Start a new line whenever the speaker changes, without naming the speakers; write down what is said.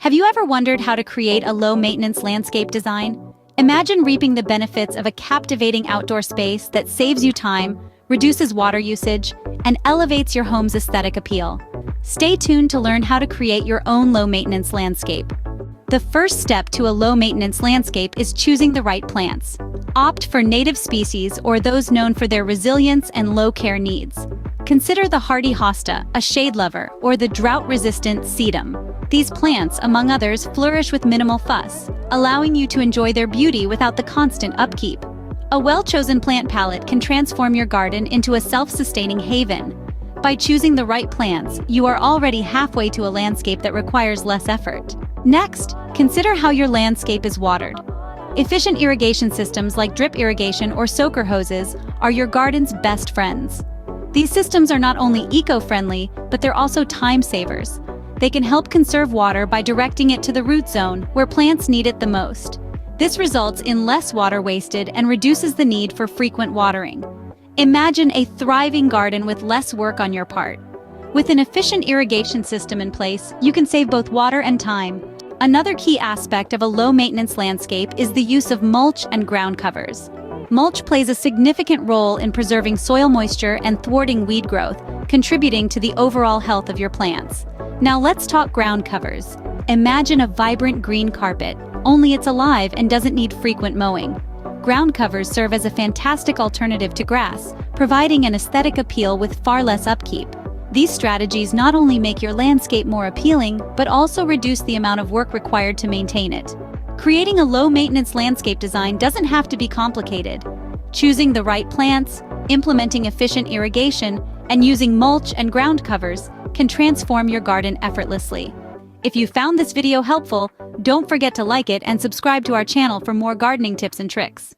Have you ever wondered how to create a low-maintenance landscape design? Imagine reaping the benefits of a captivating outdoor space that saves you time, reduces water usage, and elevates your home's aesthetic appeal. Stay tuned to learn how to create your own low-maintenance landscape. The first step to a low-maintenance landscape is choosing the right plants. Opt for native species or those known for their resilience and low-care needs. Consider the hardy hosta, a shade lover, or the drought-resistant sedum. These plants, among others, flourish with minimal fuss, allowing you to enjoy their beauty without the constant upkeep. A well-chosen plant palette can transform your garden into a self-sustaining haven. By choosing the right plants, you are already halfway to a landscape that requires less effort. Next, consider how your landscape is watered. Efficient irrigation systems like drip irrigation or soaker hoses are your garden's best friends. These systems are not only eco-friendly, but they're also time savers. They can help conserve water by directing it to the root zone, where plants need it the most. This results in less water wasted and reduces the need for frequent watering. Imagine a thriving garden with less work on your part. With an efficient irrigation system in place, you can save both water and time. Another key aspect of a low-maintenance landscape is the use of mulch and ground covers. Mulch plays a significant role in preserving soil moisture and thwarting weed growth, contributing to the overall health of your plants. Now let's talk ground covers. Imagine a vibrant green carpet, only it's alive and doesn't need frequent mowing. Ground covers serve as a fantastic alternative to grass, providing an aesthetic appeal with far less upkeep. These strategies not only make your landscape more appealing, but also reduce the amount of work required to maintain it. Creating a low-maintenance landscape design doesn't have to be complicated. Choosing the right plants, implementing efficient irrigation, and using mulch and ground covers can transform your garden effortlessly. If you found this video helpful, don't forget to like it and subscribe to our channel for more gardening tips and tricks.